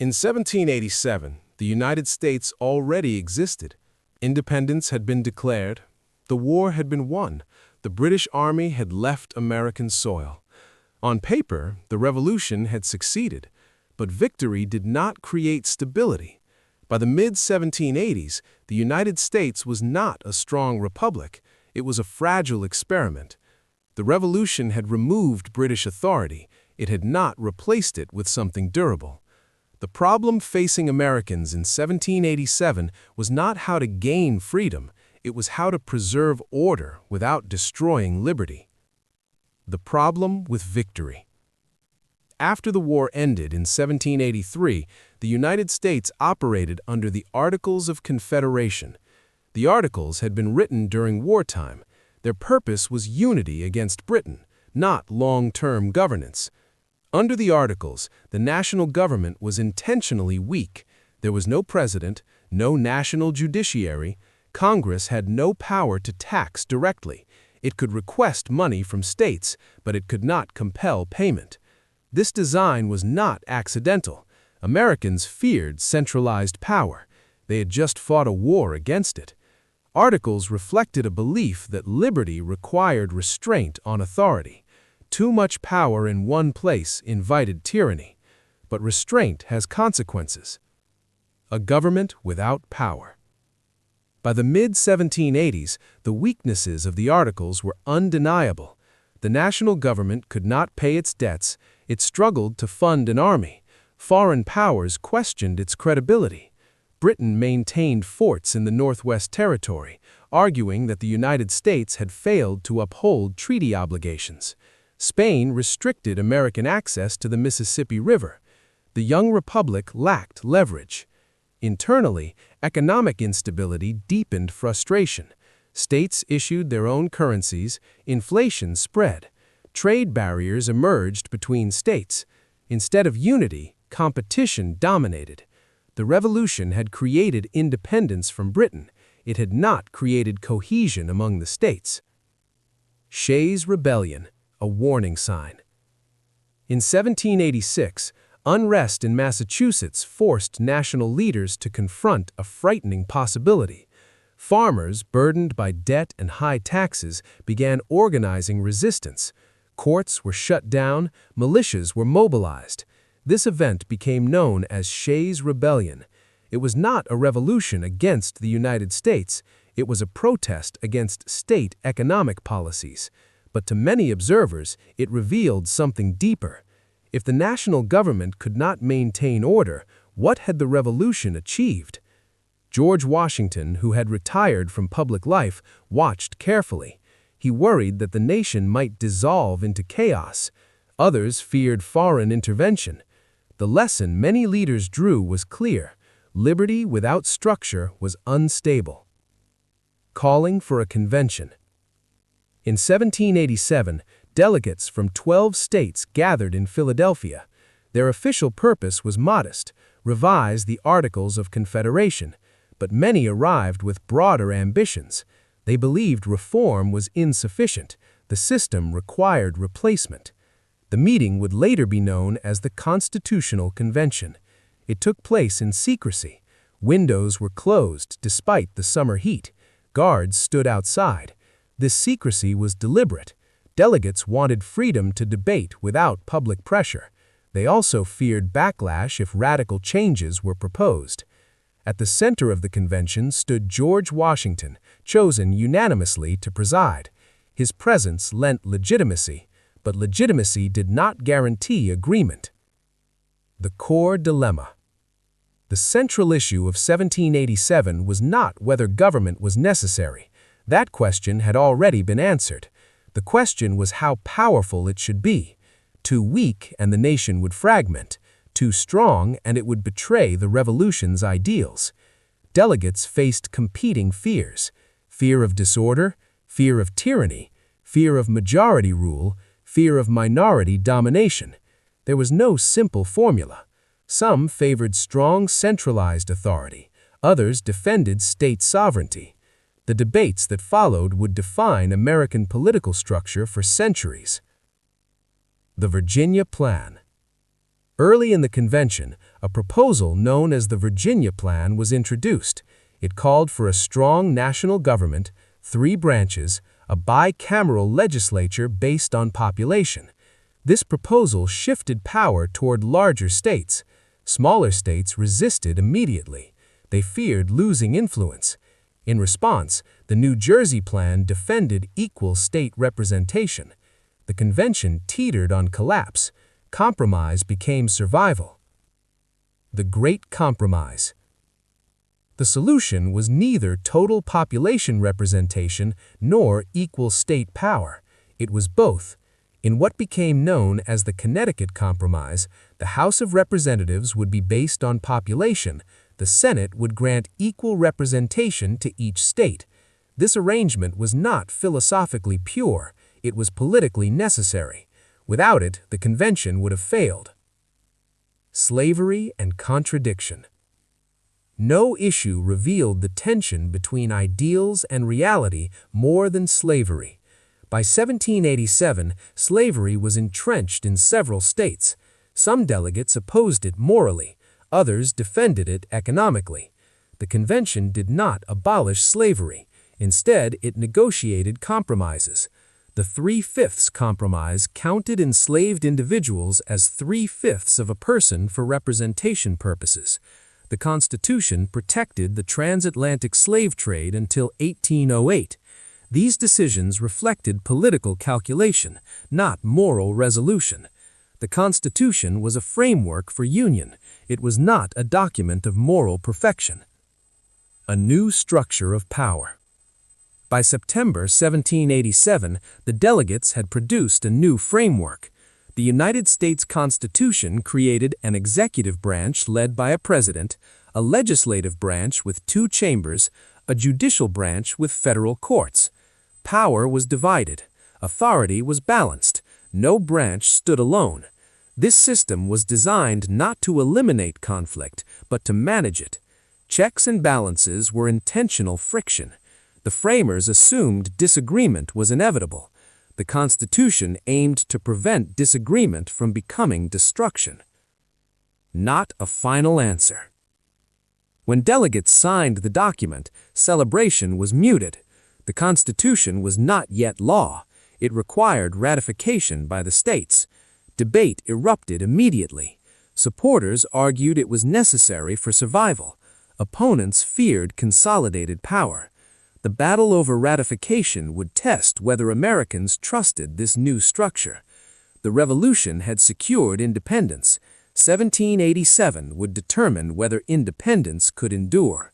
In 1787, the United States already existed. Independence had been declared. The war had been won. The British Army had left American soil. On paper, the revolution had succeeded, but victory did not create stability. By the mid-1780s, the United States was not a strong republic. It was a fragile experiment. The revolution had removed British authority. It had not replaced it with something durable. The problem facing Americans in 1787 was not how to gain freedom, it was how to preserve order without destroying liberty. The problem with victory. After the war ended in 1783, the United States operated under the Articles of Confederation. The Articles had been written during wartime. Their purpose was unity against Britain, not long-term governance. Under the Articles, the national government was intentionally weak. There was no president, no national judiciary. Congress had no power to tax directly. It could request money from states, but it could not compel payment. This design was not accidental. Americans feared centralized power. They had just fought a war against it. Articles reflected a belief that liberty required restraint on authority. Too much power in one place invited tyranny, but restraint has consequences. A government without power. By the mid-1780s, the weaknesses of the Articles were undeniable. The national government could not pay its debts. It struggled to fund an army. Foreign powers questioned its credibility. Britain maintained forts in the Northwest Territory, arguing that the United States had failed to uphold treaty obligations. Spain restricted American access to the Mississippi River. The young republic lacked leverage. Internally, economic instability deepened frustration. States issued their own currencies, inflation spread. Trade barriers emerged between states. Instead of unity, competition dominated. The revolution had created independence from Britain. It had not created cohesion among the states. Shays Rebellion, a warning sign. In 1786, unrest in Massachusetts forced national leaders to confront a frightening possibility. Farmers, burdened by debt and high taxes, began organizing resistance. Courts were shut down, militias were mobilized. This event became known as Shays Rebellion. It was not a revolution against the United States, it was a protest against state economic policies. But to many observers, it revealed something deeper. If the national government could not maintain order, what had the revolution achieved? George Washington, who had retired from public life, watched carefully. He worried that the nation might dissolve into chaos. Others feared foreign intervention. The lesson many leaders drew was clear. Liberty without structure was unstable. Calling for a convention. In 1787, delegates from 12 states gathered in Philadelphia. Their official purpose was modest, revise the Articles of Confederation, but many arrived with broader ambitions. They believed reform was insufficient. The system required replacement. The meeting would later be known as the Constitutional Convention. It took place in secrecy. Windows were closed despite the summer heat. Guards stood outside. This secrecy was deliberate. Delegates wanted freedom to debate without public pressure. They also feared backlash if radical changes were proposed. At the center of the convention stood George Washington, chosen unanimously to preside. His presence lent legitimacy, but legitimacy did not guarantee agreement. The core dilemma. The central issue of 1787 was not whether government was necessary. That question had already been answered. The question was how powerful it should be. Too weak and the nation would fragment. Too strong and it would betray the revolution's ideals. Delegates faced competing fears. Fear of disorder, fear of tyranny, fear of majority rule, fear of minority domination. There was no simple formula. Some favored strong centralized authority. Others defended state sovereignty. The debates that followed would define American political structure for centuries. The Virginia Plan. Early in the convention, a proposal known as the Virginia Plan was introduced. It called for a strong national government, 3 branches, a bicameral legislature based on population. This proposal shifted power toward larger states. Smaller states resisted immediately. They feared losing influence. In response, the New Jersey Plan defended equal state representation. The convention teetered on collapse. Compromise became survival. The Great Compromise. The solution was neither total population representation nor equal state power. It was both. In what became known as the Connecticut Compromise, the House of Representatives would be based on population. The Senate would grant equal representation to each state. This arrangement was not philosophically pure. It was politically necessary. Without it, the convention would have failed. Slavery and contradiction. No issue revealed the tension between ideals and reality more than slavery. By 1787, slavery was entrenched in several states. Some delegates opposed it morally, others defended it economically. The convention did not abolish slavery. Instead, it negotiated compromises. The 3/5 compromise counted enslaved individuals as 3/5 of a person for representation purposes. The Constitution protected the transatlantic slave trade until 1808. These decisions reflected political calculation, not moral resolution. The Constitution was a framework for union. It was not a document of moral perfection. A new structure of power. By September 1787, the delegates had produced a new framework. The United States Constitution created an executive branch led by a president, a legislative branch with 2 chambers, a judicial branch with federal courts. Power was divided. Authority was balanced. No branch stood alone. This system was designed not to eliminate conflict, but to manage it. Checks and balances were intentional friction. The framers assumed disagreement was inevitable. The Constitution aimed to prevent disagreement from becoming destruction. Not a final answer. When delegates signed the document, celebration was muted. The Constitution was not yet law. It required ratification by the states. Debate erupted immediately. Supporters argued it was necessary for survival. Opponents feared consolidated power. The battle over ratification would test whether Americans trusted this new structure. The Revolution had secured independence. 1787 would determine whether independence could endure.